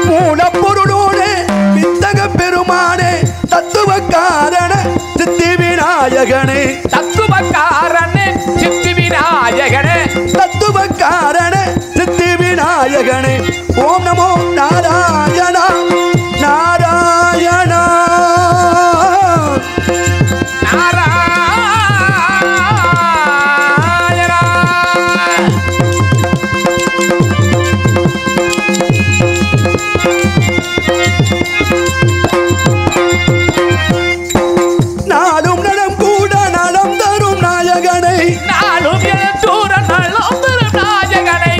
மூலப்பொருளோடு வித்தக பெருமானே தத்துவக்காரண சித்தி விநாயகனே தத்துவக்காரன் சித்தி விநாயகனே தத்துவக்காரண சித்தி விநாயகனே ஓம் நமோ நாராயணா நாராயணா நாடும் நலம் கூட நலம் தரும் நாயகனை நாடும் தூர நலம் தரும் நாயகனை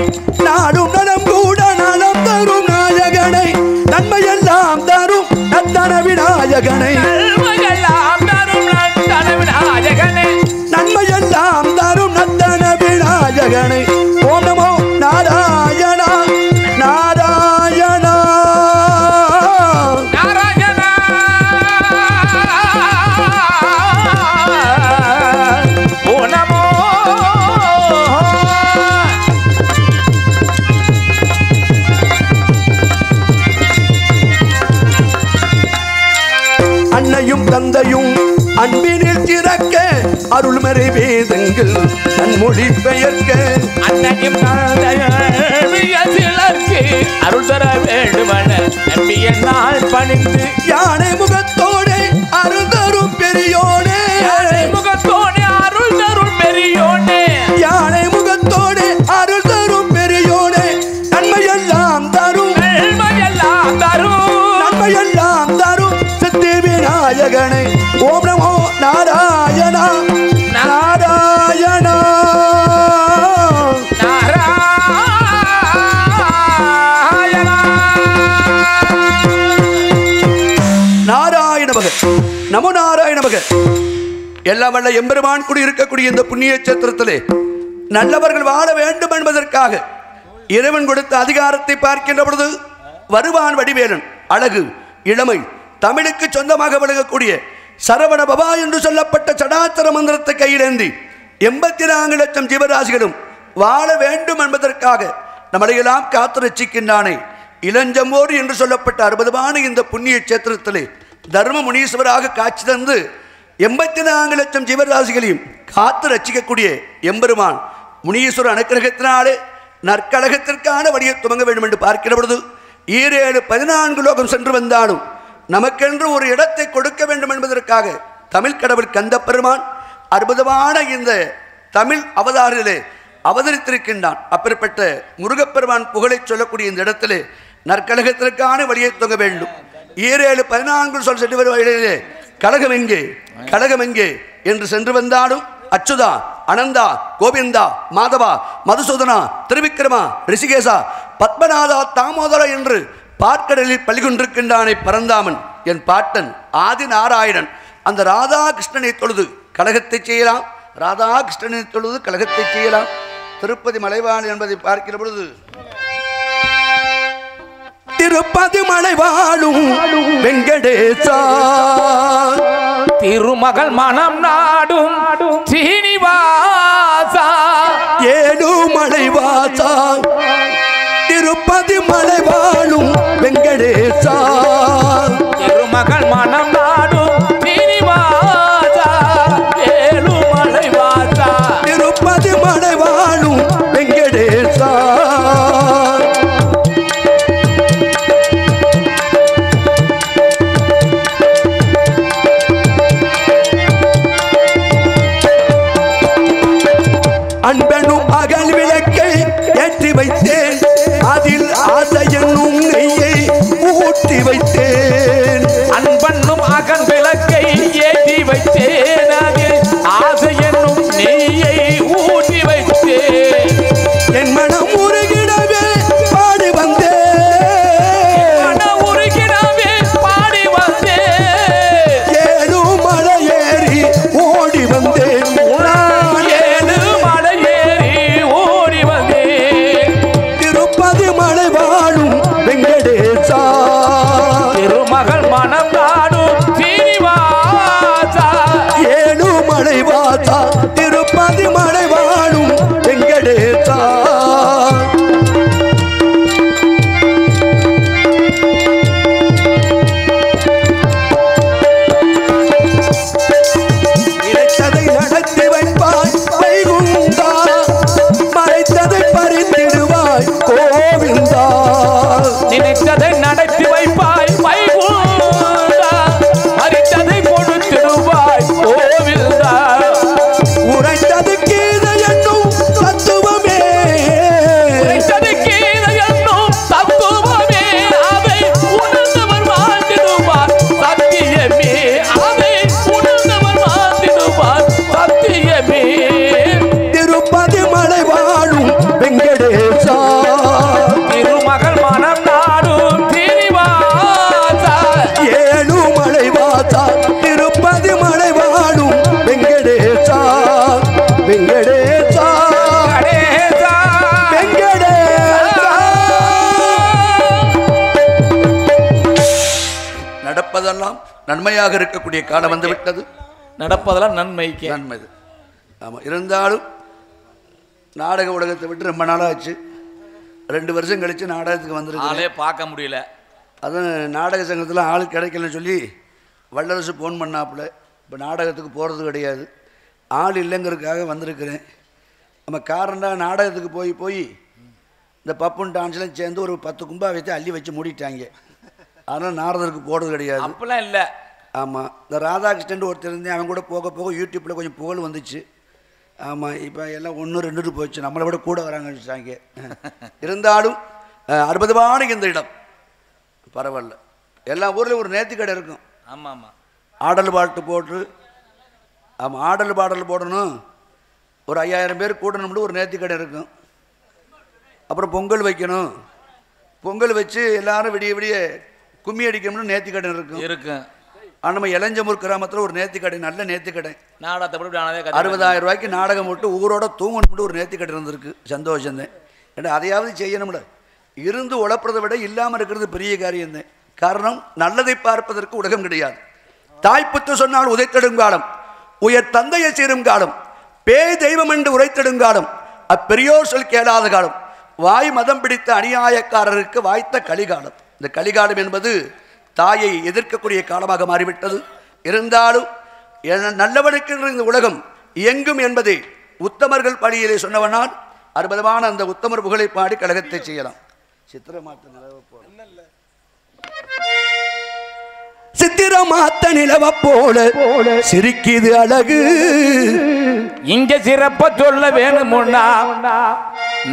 நாடும் நலம் கூட நலம் தரும் நாயகனை நன்மையெல்லாம் தரும் நத்தன விநாயகனை நன்மையெல்லாம் தரும் நத்தன விநாயகனை நன்மையெல்லாம் தரும் நத்தன விநாயகனை ஓம் நமோ நாராயணா நாராயணா நாராயணா ஓ நமோ அன்னையும் தந்தையும் அன்பினில் சிறக்க அருள்மறை வேதங்கள் தன்மொழி பெயர்க்க அன்னையும் சிலருக்கு அருள் தர வேண்டுமன நம்பிய நாள் பணிந்து யானை முகத்தோடு அருள் தரும் பெரியோனே முகத்தோடு அருள் தரும் பெரியோனே யானை முகத்தோடு அருள் தரும் பெரியோனே நன்மையெல்லாம் தரும் நன்மையெல்லாம் தரும் நன்மையெல்லாம் தரும் சித்தி விநாயகனை ஓம் நமோ நாராயணா நாராயணா நாராயண பக நமோ நாராயண பக எல்லா வல்ல எம்பெருமான் கூடி இருக்கக்கூடிய இந்த புண்ணிய சேத்திரத்திலே நல்லவர்கள் வாழ வேண்டும் என்பதற்காக இறைவன் கொடுத்த அதிகாரத்தை பார்க்கின்ற பொழுது வருவான் வடிவேலன் அழகு இளமை தமிழுக்கு சொந்தமாக விளங்கக்கூடிய சரவண பவா என்று சொல்லப்பட்ட சடாச்சர மந்திரத்தை கையிலேந்தி 84 லட்சம் ஜீவராசிகளும் வாழ வேண்டும் என்பதற்காக நம்மளையெல்லாம் காத்து ரட்சிக்கின்றானே இளஞ்சம்போர் என்று சொல்லப்பட்ட அற்புதமான இந்த புண்ணிய சேத்திரத்திலே தர்ம முனீஸ்வராக காட்சி தந்து 84 லட்சம் ஜீவராசிகளையும் காத்து ரட்சிக்கக்கூடிய எம்பெருமான் முனீஸ்வர அனுக்கிரகத்தினாலே நற்கழகத்திற்கான வழியை துவங்க வேண்டும் என்று பார்க்கிற பொழுது 14 லோகம் சென்று வந்தாலும் நமக்கென்று ஒரு இடத்தை கொடுக்க வேண்டும் என்பதற்காக தமிழ் கடவுள் கந்தப்பெருமான் அற்புதமான இந்த தமிழ் அவதாரிலே அவதரித்திருக்கின்றான். அப்பேற்பட்ட முருகப்பெருமான் புகழை சொல்லக்கூடிய இந்த இடத்திலே நற்கழகத்திற்கான வழியை துவங்க வேண்டும். 14 சொல் சென்று வரும் வழியிலே கழகம் எங்கே கழகம் எங்கே என்று சென்று வந்தாலும் அச்சுதா அனந்தா கோவிந்தா மாதவா மதுசூதனா திருவிக்கிரமா ரிஷிகேசா பத்மநாதா தாமோதரா என்று பார்க்கடலில் பள்ளிகொண்டிருக்கின்றானே பரந்தாமன் என் பாட்டன் ஆதி நாராயணன். அந்த ராதாகிருஷ்ணனை தொழுது கழகத்தை செய்யலாம், ராதாகிருஷ்ணனை தொழுது கழகத்தை செய்யலாம். திருப்பதி மலைவான் என்பதை பார்க்கிற பொழுது திருப்பதி மலைவாழும் வெங்கடேசா திருமகள் மனம் நாடும் சீனிவாசா ஏழு மலைவாசா திருப்பதி மலைவாழும் வெங்கடேசா திருமகள் மனம் நாடும் சீனிவாசா ஏழு மலைவாசா திருப்பதி மலைவாழும் வெங்கடேசா அன்பனும் அகல் விளக்கை ஏற்றி வைத்தேன், அதில் ஆசையனும் நெய்யை ஊற்றி வைத்தேன். அன்பனும் அகல் விளக்கை ஏற்றி வைத்தேன், அதில் ஆசையனும் நெய்யை ஊற்றி வைத்தேன். என் மனம் உருகிடவே பாடி வந்தேன், மனம் உருகிடவே பாடி வந்தேன். ஏழு மலை ஏறி ஓடி வந்தேன், திருப்பதி மலை வாழும் வெங்கடேசா திருமகள் மனம் நாடும் சீனிவாசா ஏழு மலை வாசா திருப்பதி மலை வாழும் வெங்கடேசா. நடப்பதெல்லாம் நன்மையாக இருக்கக்கூடிய காலம் வந்து விட்டது. நடப்பதெல்லாம் நன்மைக்கு நன்மை. ஆமாம், இருந்தாலும் நாடக உலகத்தை விட்டு ரொம்ப நாளாச்சு. 2 வருஷம் கழித்து நாடகத்துக்கு வந்துருக்கு. ஆளே பார்க்க முடியல. அதுவும் நாடக சங்கத்தில் ஆள் கிடைக்கலன்னு சொல்லி வல்லரசு ஃபோன் பண்ணாப்புல. இப்போ நாடகத்துக்கு போகிறது கிடையாது, ஆள் இல்லைங்கிறதுக்காக வந்திருக்கிறேன். நம்ம காரணம் நாடகத்துக்கு போய் இந்த பப்புன் டான்ஸ்லாம் சேர்ந்து ஒரு 10 கும்பா வச்சு அள்ளி வச்சு மூடிட்டாங்க. அதனால் நாரதருக்கு போடுறது கிடையாது. அப்பெல்லாம் இல்லை. ஆமாம், இந்த ராதாகிருஷ்ணன் ஒருத்தர் இருந்தேன், அவன் கூட போக போக யூடியூப்பில் கொஞ்சம் புகழ் வந்துச்சு. ஆமாம், இப்போ எல்லாம் 1 2 போச்சு, நம்மளை விட கூட வராங்கன்னு வச்சாங்க. இருந்தாலும் அற்புதமான இந்த இடம் பரவாயில்ல. எல்லா ஊர்லேயும் ஒரு நேர்த்தி கடை இருக்கும். ஆமாம் ஆமாம், ஆடல் பாட்டு போட்டு. ஆமாம், ஆடல் பாடல் போடணும். ஒரு 5000 பேர் கூடணும்னு ஒரு நேர்த்தி கடை இருக்கும். அப்புறம் பொங்கல் வைக்கணும். பொங்கல் வச்சு எல்லாரும் விடிய விடிய கும்மி அடிக்கணும்னு நேர்த்தி கடை இருக்கும். ஆனால் நம்ம இளஞ்சமூர் கிராமத்தில் ஒரு நேர்த்தி கடை, நல்ல நேர்த்தி கடை, நாடகத்தை 60,000 ரூபாய்க்கு நாடகம் போட்டு ஊரோட தூங்கணும்னு ஒரு நேர்த்தி கடை இருந்திருக்கு. சந்தோஷந்தேன். ஏன்னா அதையாவது செய்யணும்ல. இருந்து உழப்புறதை விட இல்லாமல் இருக்கிறது பெரிய காரியம்தான். காரணம், நல்லதை பார்ப்பதற்கு உலகம் கிடையாது. தாய்ப்புத்து சொன்னால் உதைத்தெடுங்காலம், உயர் தந்தையை சேரும் காலம், பேய் தெய்வம் என்று உரைத்தெடுங்காலம், அப்பெரியோர் சொல் கேளாத காலம், வாய் மதம் பிடித்த அநியாயக்காரருக்கு வாய்த்த கலிகாலம். இந்த கலிகாலம் என்பது தாயை எதிர்க்கக்கூடிய காலமாக மாறிவிட்டது. இருந்தாலும் நல்லவனுக்கு இந்த உலகம் இயங்கும் என்பதை உத்தமர்கள் பணியிலே சொன்னவனால் அற்புதமான அந்த உத்தமர் புகழை பாடி கழகத்தை செய்யலாம். சித்திரமாத்த நிலவ போல சிரிக்குது அழகு. இங்க சிறப்ப சொல்ல வேணுமுன்னா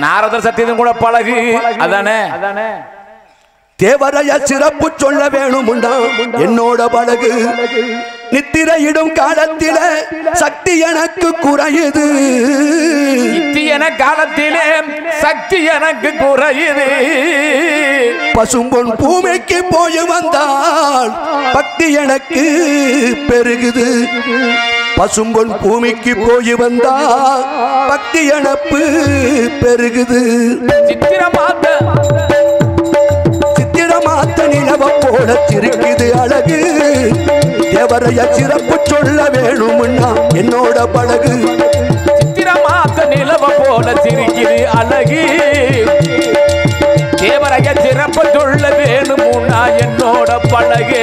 நாரதர் சத்தியதும் கூட பழகு. அதானே தேவரைய சிறப்பு சொல்ல வேணுமுண்டா என்னோட பழகு. நித்திரையிடும் காலத்தில சக்தி எனக்கு குறையுது. நித்தியன காலத்திலே சக்தி எனக்கு குறையுது. பசும்பொன் பூமிக்கு போய் வந்தால் பக்தி எனக்கு பெருகுது. பசும்பொன் பூமிக்கு போய் வந்தால் பக்தி எனக்கு பெருகுது. சித்திரமாத்த நிலவ போல சிரிக்குது அழகு. தேவரைய சிறப்பு சொல்ல வேணும்னா என்னோட பழகு. சித்திரமாத்த நிலவ போல சிரிக்குது அழகு. தேவரைய சிறப்பு சொல்ல வேணும்னா என்னோட பழகு.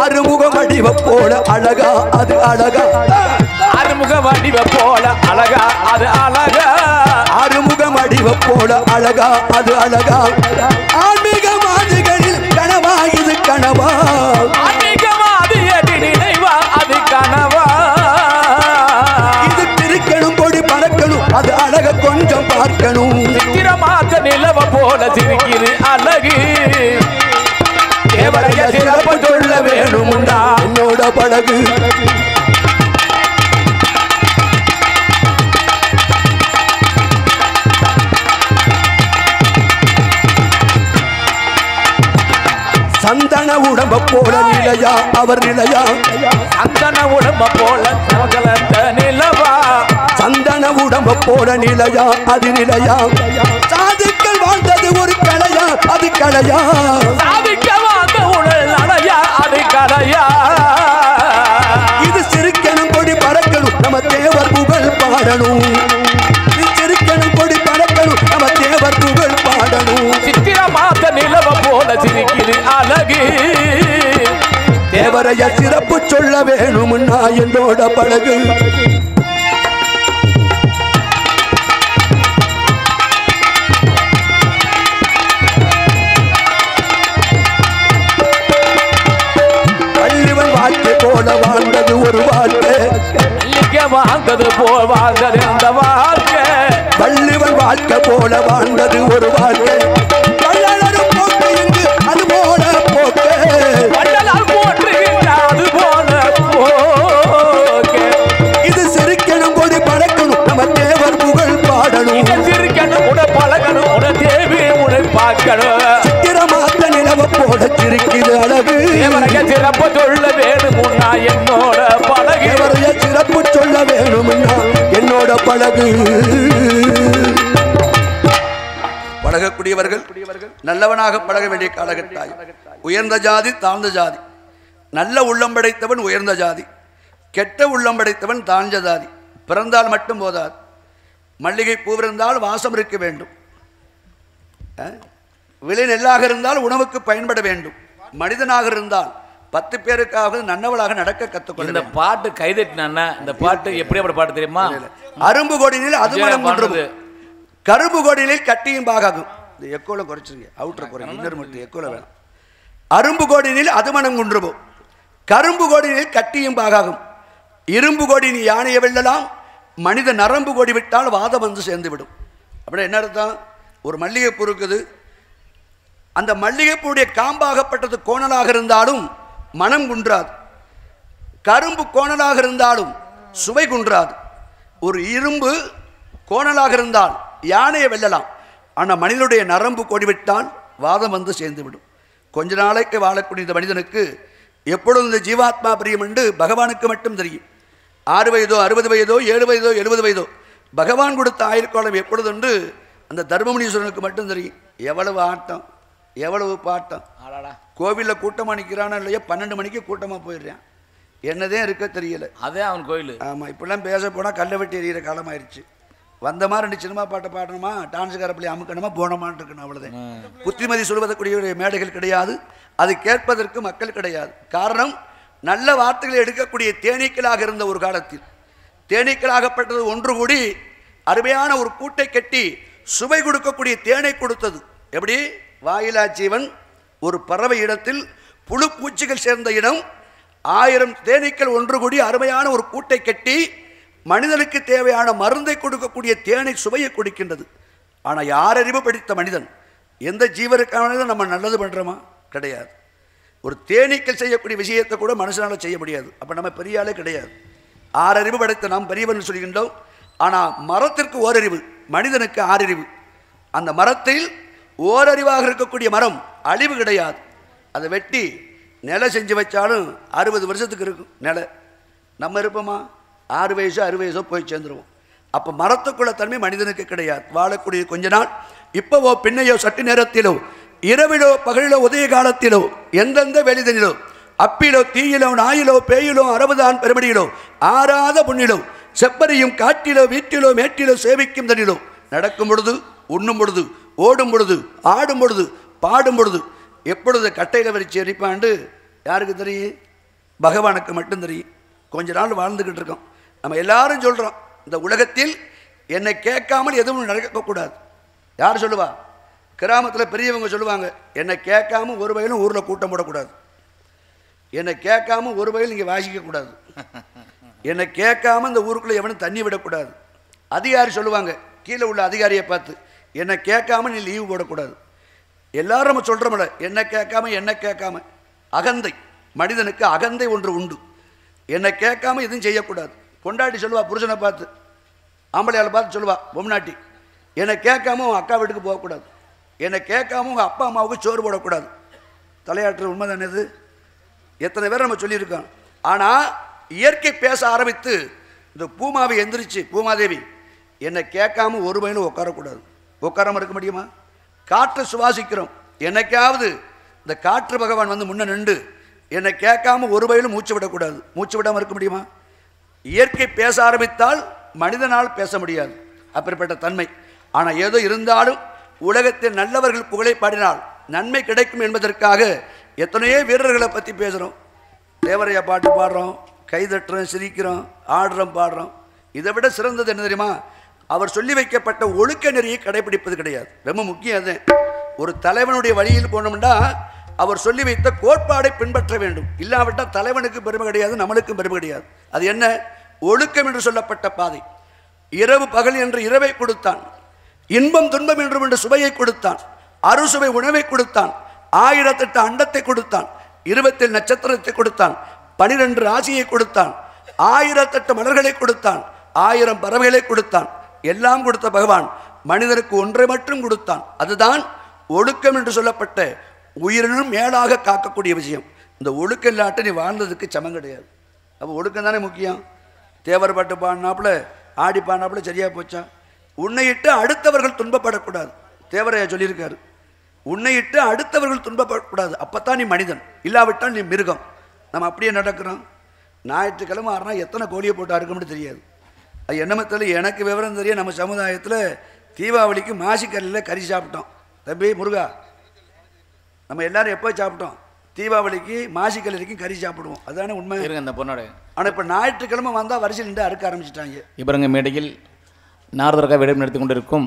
ஆறுமுக வடிவ போல அழகா அது அழகா. ஆறுமுக வடிவ போல அழகா அது அழகா. ஆறுமுக வடிவ போல அழகா அது அழகா. ஆன்மீக மாதிகளில் கனவா இது கனவா. ஆன்மீகவாதியடி நினைவா அது கனவா. இது திருக்கணும் கொடி பறக்கணும் அது அழக கொஞ்சம் பார்க்கணும். சித்திரமாத்த நிலவ போல சிரிக்குது அழகு. தேவரைய சிறப்பு சொல்ல வேணுமுண்டா என்னோட பழகு. சந்தன உடம்ப போல நிலையா அவர் நிலையா. சந்தன உடம்ப போல நிலவா. சந்தன உடம்ப போல நிலையா அது நிலையா. சாதுக்கள் வாழ்ந்தது ஒரு கலையா அது கலையா. சாதிக்க வாழ்ந்த உடல் அலையா அது கலையா. இது சிரிக்கணும் கொடி பறக்கணும் நம்ம தேவர் புகழ் பாடணும். இது சிரிக்கணும் கொடி பறக்கணும் நம்ம தேவர் புகழ் பாடணும். சித்திரமாத்த நிலவ போல சிரிக்குது அழகு. தேவரைய சிறப்பு சொல்ல வேணும்னா என்னோட பழகு. வள்ளிவன் வாழ்க்கை போல வாழ்ந்தது ஒரு வாழ்க்கை. வாழ்ந்தது போல் வாழ்ந்தது அந்த வாழ்க்கை. வள்ளிவன் வாழ்க்கை போல வாழ்ந்தது ஒரு வாழ்க்கை. வள்ளலரும் போக்கு இங்கு அது போல போக்கு. வள்ளலால் போற்றுகின்ற அது போல போக்கு. இது சிரிக்கணும் கொடி பறக்கணும் நம்ம தேவர் புகழ் பாடணும். இது சிரிக்கணும் உட பழகணும் உட தேவி உடை பார்க்கணும். சித்திரமாத்த நிலவ போல சிரிக்குது அழகு. தேவரைய சிறப்பு சொல்ல வேணுமுன்னா என்னோட பழகு. தேவரைய சிறப்பு சொல்ல வேணும்னா என்னோட பழகு. பழகக்கூடியவர்கள் நல்லவனாக பழக வேண்டிய காலகட்டாயம். உயர்ந்த ஜாதி தாழ்ந்த ஜாதி. நல்ல உள்ளம் படைத்தவன் உயர்ந்த ஜாதி, கெட்ட உள்ளம் படைத்தவன் தாழ்ந்த ஜாதி. பிறந்தால் மட்டும் போதாது, மல்லிகை பூவிருந்தால் வாசம் இருக்க வேண்டும், விளை நெல்லாக இருந்தால் உணவுக்கு பயன்பட வேண்டும், மனிதனாக இருந்தால் 10 பேருக்காக நன்னவளாக நடக்க கத்துக்கொள்ள. இந்த பாட்டு கைதட்டினா இந்த பாட்டு எப்படியாப்பட்ட பாட்டு தெரியுமா? அரும்பு கொடினில் அது மனம் கொன்றது, கரும்பு கொடினில் கட்டியும் பாகாகும். இந்த எக்கோல குறைச்சிருங்க, அவுட்டர் குறைங்க, இன்னொரு மட்டும் எக்கோல வேணும். அரும்பு கோடினில் அது மனம் குன்றுவோம், கரும்பு கோடினில் கட்டியும் பாகாகும். இரும்பு கோடி நீ யானையை வெல்லலாம், மனித நரம்பு கோடி விட்டால் வாதம் வந்து சேர்ந்து விடும். அப்படின்னா என்ன அர்த்தம்? ஒரு மல்லிகைப்பூ இருக்குது, அந்த மல்லிகைப்பூடைய காம்பாகப்பட்டது கோணலாக இருந்தாலும் மனம் குன்றாது, கரும்பு கோணலாக இருந்தாலும் சுவை குன்றாது. ஒரு இரும்பு கோணலாக இருந்தால் யானையை வெல்லலாம், ஆனால் மனிதனுடைய நரம்பு கோடிவிட்டால் வாதம் வந்து சேர்ந்து விடும். கொஞ்ச நாளைக்கு வாழக்கூடிய இந்த மனிதனுக்கு எப்பொழுதும் இந்த ஜீவாத்மா பிரியம் என்று பகவானுக்கு மட்டும் தெரியும். 6 வயதோ 60 வயதோ 7 வயதோ 70 வயதோ பகவான் கொடுத்த ஆயுட்காலம் எப்பொழுது என்று அந்த தர்மமுனீஸ்வரனுக்கு மட்டும் தெரியும். எவ்வளவு ஆட்டம், எவ்வளவு பாட்டம். கோவிலில் கூட்டமாக நிற்கிறானோ இல்லையோ 12 மணிக்கு கூட்டமாக போயிடுறான், என்னதே இருக்க தெரியல. அதே அவன் கோயில். ஆமாம், இப்பெல்லாம் பேச போனால் கல்லை வெட்டி எறிகிற காலம் ஆயிடுச்சு. வந்தமா 2 சினிமா பாட்டை பாடணுமா, டான்ஸுக்கார பிள்ளை அமுக்கணுமா, போனமான்னு இருக்கணும், அவ்வளோதான். புத்திமதி சொல்வதற்குரிய மேடைகள் கிடையாது, அது கேட்பதற்கு மக்கள் கிடையாது. காரணம், நல்ல வார்த்தைகளை எடுக்கக்கூடிய தேனீக்களாக இருந்த ஒரு காலத்தில் தேனீக்களாகப்பட்டது ஒன்று கூடி அருமையான ஒரு கூட்டை கட்டி சுவை கொடுக்கக்கூடிய தேனை கொடுத்தது. எப்படி? வாயிலா ஜீவன் ஒரு பறவை இடத்தில் புழு பூச்சிகள் சேர்ந்த இடம், 1000 தேனீக்கள் ஒன்று கூடி அருமையான ஒரு கூட்டை கட்டி மனிதனுக்கு தேவையான மருந்தை கொடுக்கக்கூடிய தேனை சுவையை கொடுக்கின்றது. ஆனால் யார் அறிவு படித்த மனிதன், எந்த ஜீவருக்கானதை நம்ம நல்லது பண்ணுறோமா? கிடையாது. ஒரு தேனீக்கள் செய்யக்கூடிய விஷயத்தை கூட மனுஷனால் செய்ய முடியாது. அப்போ நம்ம பெரிய ஆளே கிடையாது. 6 அறிவு படைத்த நாம் பெரியவன் சொல்கின்றோம். ஆனால் மரத்திற்கு ஓரறிவு, மனிதனுக்கு 6 அறிவு. அந்த மரத்தில் ஓரறிவாக இருக்கக்கூடிய மரம் அழிவு கிடையாது. அதை வெட்டி நிலை செஞ்சு வச்சாலும் 60 வருஷத்துக்கு இருக்கும் நிலை. நம்ம இருப்போமா? 6 வயசோ 6 வயசோ போய் சேர்ந்துருவோம். அப்போ மரத்துக்குள்ள தன்மை மனிதனுக்கு கிடையாது. வாழக்கூடிய கொஞ்ச நாள் இப்போவோ பின்னையோ சற்று நேரத்திலோ இரவிலோ பகலிலோ உதய காலத்திலோ எந்தெந்த வெளிதனிலோ அப்பிலோ தீயிலோ நாயிலோ பேயிலோ 60 பெருமடியிலோ ஆறாத புண்ணிலோ செப்பரியும் காட்டிலோ வீட்டிலோ மேட்டிலோ சேவிக்கும் தனிலோ நடக்கும் பொழுது, உண்ணும் பொழுது, ஓடும் பொழுது, ஆடும் பொழுது, பாடும் பொழுது எப்பொழுது கட்டையில் வரிச்சு எரிப்பாண்டு யாருக்கு தெரியும்? பகவானுக்கு மட்டும் தெரியும். கொஞ்ச நாள் வாழ்ந்துக்கிட்டு இருக்கோம். நம்ம எல்லாரும் சொல்கிறோம், இந்த உலகத்தில் என்னை கேட்காமல் எதுவும் நடக்கக்கூடாது. யார் சொல்லுவா? கிராமத்தில் பெரியவங்க சொல்லுவாங்க, என்னை கேட்காம ஒரு வயலும் ஊரில் கூட்டம் போடக்கூடாது, என்னை கேட்காம ஒரு வயல் இங்கே வாசிக்கக்கூடாது, என்னை கேட்காம இந்த ஊருக்குள்ளே எவனும் தண்ணி விடக்கூடாது. அதிகாரி சொல்லுவாங்க கீழே உள்ள அதிகாரியை பார்த்து, என்னை கேட்காம நீ லீவு போடக்கூடாது. எல்லாரும் நம்ம சொல்கிறோம்ல, என்னை கேட்காம அகந்தை. மனிதனுக்கு அகந்தை ஒன்று உண்டு. என்னை கேட்காம எதுவும் செய்யக்கூடாது. பொண்டாட்டி சொல்லுவா புருஷனை பார்த்து, ஆம்பளையால் பார்த்து சொல்லுவா பொம்னாட்டி, என்னை கேட்காம உன் அக்கா வீட்டுக்கு போகக்கூடாது, என்னை கேட்காம உங்கள் அப்பா அம்மாவுக்கு சோறு போடக்கூடாது. தலையாட்டுற உண்மை தானே இது? எத்தனை பேர் நம்ம சொல்லியிருக்கோம். ஆனால் இயற்கை பேச ஆரம்பித்து இந்த பூமாவை எந்திரிச்சு, பூமாதேவி என்னை கேட்காம ஒரு வயலும் உட்காரக்கூடாது. உட்காராமல் இருக்க முடியுமா? காற்று சுவாசிக்கிறோம், என்னைக்காவது இந்த காற்று பகவான் வந்து முன்ன நின்று என்னை கேட்காம ஒரு வயலும் மூச்சு விடக்கூடாது. மூச்சு விடாமல் இருக்க முடியுமா? இயற்கை பேச ஆரம்பித்தால் மனிதனால் பேச முடியாது, அப்படிப்பட்ட தன்மை. ஆனால் ஏதோ இருந்தாலும் உலகத்தில் நல்லவர்கள் புகழை பாடினால் நன்மை கிடைக்கும் என்பதற்காக எத்தனையோ வீரர்களை பற்றி பேசுகிறோம். தேவரையா பாட்டு பாடுறோம், கைதட்டுறோம், சிரிக்கிறோம், ஆடுறோம், பாடுறோம். இதை விட சிறந்தது என்ன தெரியுமா? அவர் சொல்லி வைக்கப்பட்ட ஒழுக்க நெறியை கடைபிடிப்பது கிடையாது. ரொம்ப முக்கியம் அது. ஒரு தலைவனுடைய வழியில் போனோம்னா அவர் சொல்லி வைத்த கோட்பாடை பின்பற்ற வேண்டும். இல்லாவிட்டால் தலைவனுக்கு பெருமை கிடையாது, நம்மளுக்கும் பெருமை கிடையாது. அது என்ன? ஒழுக்கம் என்று சொல்லப்பட்ட பாதை. இரவு பகல் என்று இரவை கொடுத்தான், இன்பம் துன்பம் என்று சுவையை கொடுத்தான், அறுசுவை உணவை கொடுத்தான், 1008 அண்டத்தை கொடுத்தான், 20 நட்சத்திரத்தை கொடுத்தான், 12 ராசியை கொடுத்தான், 1008 மலர்களை கொடுத்தான், 1000 பறவைகளை கொடுத்தான். எல்லாம் கொடுத்த பகவான் மனிதனுக்கு ஒன்றை மட்டும் கொடுத்தான். அதுதான் ஒழுக்கம் என்று சொல்லப்பட்ட உயிரினும் மேலாக காக்கக்கூடிய விஷயம். இந்த ஒழுக்கம் இல்லாட்ட நீ வாழ்ந்ததுக்கு சமம் கிடையாது. அப்போ ஒழுக்கம் தானே முக்கியம். தேவர் பாட்டு பாடினாப்புல ஆடி பாடினாப்புல சரியா போச்சா? உன்னையிட்டு அடுத்தவர்கள் துன்பப்படக்கூடாது. தேவரையா சொல்லியிருக்காரு, உன்னையிட்டு அடுத்தவர்கள் துன்பப்படக்கூடாது, அப்பத்தான் நீ மனிதன், இல்லாவிட்டால் நீ மிருகம். நம்ம அப்படியே நடக்கிறோம். ஞாயிற்றுக்கிழமை ஆறுனா எத்தனை கோழியை போட்டு அறுக்கணும்னு தெரியாது. அது என்னமே தெரியல, எனக்கு விவரம் தெரியும். நம்ம சமுதாயத்தில் தீபாவளிக்கு மாசிக்கல்லில் கறி சாப்பிட்டோம். தம்பி முருகா, நம்ம எல்லாரும் எப்போ சாப்பிட்டோம்? தீபாவளிக்கு மாசிக்கல்லிக்கும் கறி சாப்பிடுவோம். அதுதானே உண்மை. அந்த பொண்ணோட. ஆனால் இப்போ ஞாயிற்றுக்கிழமை வந்தால் வரிசையில் நின்று அறுக்க ஆரம்பிச்சிட்டாங்க. இப்போ மேடையில் நாரதற்காக விடம் நடத்தி கொண்டிருக்கும்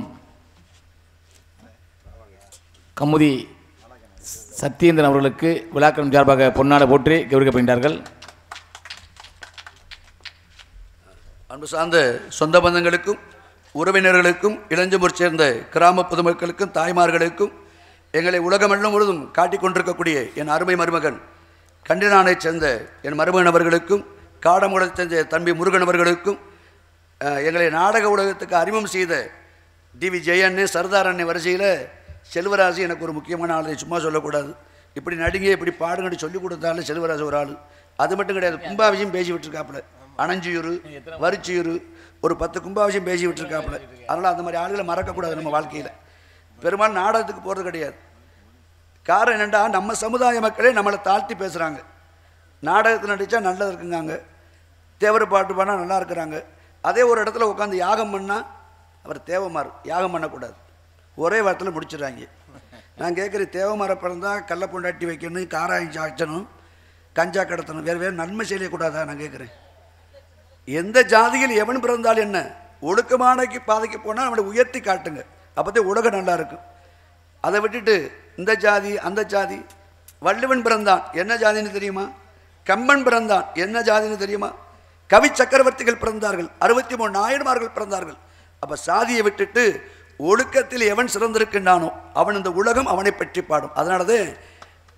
கமுதி சத்யேந்திரன் அவர்களுக்கு விழாக்களம் சார்பாக பொன்னாடை போற்றி கௌரவிக்கப்படுகிறார்கள். அன்பு சார்ந்த சொந்த பந்தங்களுக்கும் உறவினர்களுக்கும் இளஞ்சமூர் சேர்ந்த கிராம பொதுமக்களுக்கும் தாய்மார்களுக்கும் எங்களை உலகமெல்லாம் முழுதும் காட்டிக் கொண்டிருக்கக்கூடிய என் அருமை மருமகன் கண்டினானைச் சேர்ந்த என் மருமகன் அவர்களுக்கும் காடமுகத்தைச் சேர்ந்த தம்பி முருகன் அவர்களுக்கும் எங்களை நாடக உலகத்துக்கு அறிமுகம் செய்த டிவி ஜெயன்னு சர்தார் அண்ணன் வரிசையில் செல்வராஜ் எனக்கு ஒரு முக்கியமான ஆள். சும்மா சொல்லக்கூடாது. இப்படி நடிங்க இப்படி பாடுங்கன்னு சொல்லிக் கொடுத்தாலும் செல்வராஜ் ஒரு ஆள். அது மட்டும் கிடையாது, கும்பாபிஷேகம் பேசி விட்டுருக்காப்புல. அணஞ்சியூர் வரிச்சியூர் ஒரு 10 கும்பாபிஷேகம் பேசி விட்டுருக்காப்புல. அதனால் அந்த மாதிரி ஆளுகளை மறக்கக்கூடாது நம்ம வாழ்க்கையில். பெரும்பாலும் நாடகத்துக்கு போகிறது கிடையாது. காரணம் என்னென்னா, நம்ம சமுதாய மக்களே நம்மளை தாழ்த்தி பேசுகிறாங்க. நாடகத்தில் நடித்தா நல்லது இருக்குங்காங்க, தேவர பாட்டு பாடினா நல்லா இருக்கிறாங்க. அதே ஒரு இடத்துல உட்காந்து யாகம் பண்ணால் அவர் தேவமாறு யாகம் பண்ணக்கூடாது, ஒரே வாரத்தில் முடிச்சிடுறாங்க. நான் கேட்குறேன், தேவமாரை பிறந்தால் கள்ள பொண்டாட்டி வைக்கணும், காராயம் சாய்ச்சணும், கஞ்சா கடத்தணும், வேறு வேறு நன்மை செய்யக்கூடாதா? நான் கேட்குறேன். எந்த ஜாதியில் எவன் பிறந்தால் என்ன, ஒழுக்கமானக்கு பாதைக்கு போனால் அவனை உயர்த்தி காட்டுங்க, அப்போதே உலகம் நல்லா இருக்கும். அதை விட்டுட்டு இந்த ஜாதி அந்த ஜாதி. வள்ளுவன் பிறந்தான், என்ன ஜாதின்னு தெரியுமா? கம்பன் பிறந்தான், என்ன ஜாதின்னு தெரியுமா? கவி சக்கரவர்த்திகள் பிறந்தார்கள், 63 நாயன்மார்கள் பிறந்தார்கள். அப்போ சாதியை விட்டுட்டு ஒழுக்கத்தில் எவன் சிறந்திருக்கின்றானோ அவன் இந்த உலகம் அவனை பற்றி பாடும். அதனாலதே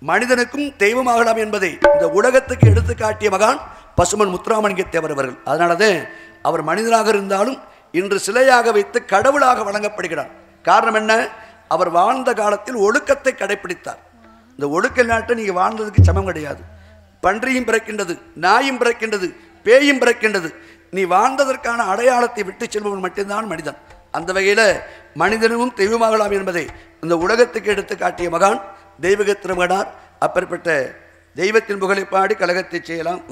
மனிதனுக்கும் தெய்வமாகலாம் என்பதை இந்த உலகத்துக்கு எடுத்து காட்டிய மகான் பசுமன் முத்துராமலிங்க தேவர் அவர்கள். அதனாலதே அவர் மனிதனாக இருந்தாலும் இன்று சிலையாக வைத்து கடவுளாக வழங்கப்படுகிறார். காரணம் என்ன? அவர் வாழ்ந்த காலத்தில் ஒழுக்கத்தை கடைபிடித்தார். இந்த ஒழுக்க நாட்டை நீங்கள் வாழ்ந்ததுக்கு சமம் கிடையாது. பன்றியும் பிறக்கின்றது, நாயும் பிறக்கின்றது, பேயும் பிறக்கின்றது. நீ வாழ்ந்ததற்கான அடையாளத்தை விட்டு செல்பவன் மட்டும்தான் மனிதன். அந்த வகையில் மனிதனும் தெய்வமாகலாம் என்பதை இந்த உலகத்துக்கு எடுத்து காட்டிய மகான் தெய்வக திருமகனார். அப்பேற்பட்ட தெய்வத்தின் புகழை பாடி கழகத்தை செய்யலாம்.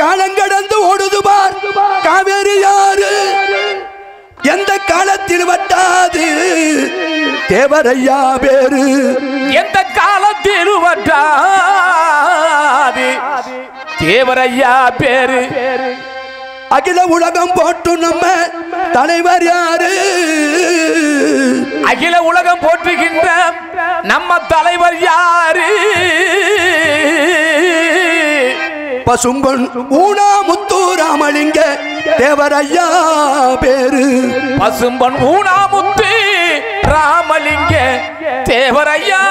காலங்கடந்து ஓடுதுபார் காவேரி யாரு, எந்த காலத்தில் வட்டாது தேவரையா பேரு, எந்த காலத்தில் வட்டாது தேவரையா பேரு. அகில உலகம் போட்டு நம்ம தலைவர் யாரு, அகில உலகம் போற்றுகின்ற நம்ம தலைவர் யாரு? பசும்பொன் ஊனாமுத்து ராமலிங்க தேவரையா பேரு, பசும்பொன் ஊனாமுத்து ராமலிங்க தேவரையா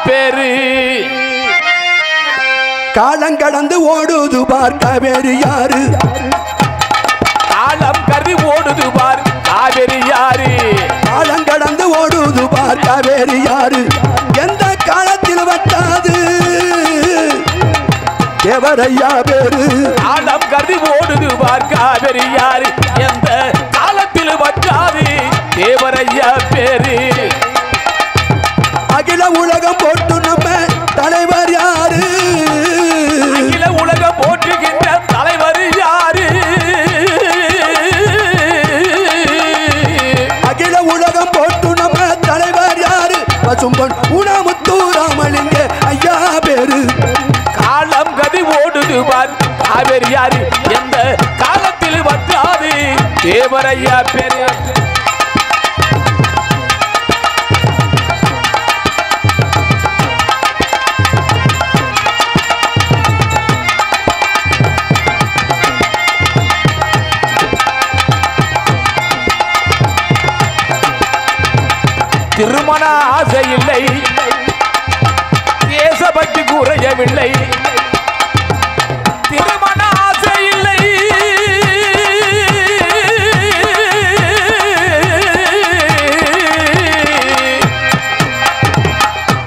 பேரு. காலங்கடந்து ஓடுது பார் காவேரி யாரு, காலம் கருதி ஓடுது பார் காவேரி யாரு, காலங்கடந்து ஓடுது பார் காவேரி யாரு, எந்த காலத்தில் வட்டாது தேவரையா பேரு, காலம் கருதி ஓடுது பார் காவேரி யாரு, எந்த காலத்தில் வட்டாது தேவரையா பேரு. அகில உலகம் போட்டு நம்ம தலைவர் யாரு, அகில உலகம் போற்றுகின்ற தலைவர் யாரு, அகில உலகம் போட்டு நம்ம தலைவர் யாரு, பசும்பொன் ஊனாமுத்து ராமலிங்க ஐயா பேரு. காலம் கதி ஓடுது பார் காவேரி யாரு, எந்த காலத்தில் வட்டாது தேவரையா பேரு. திருமண ஆசை இல்லை, தேசபக்தி குறையவில்லை, திருமண ஆசை இல்லை,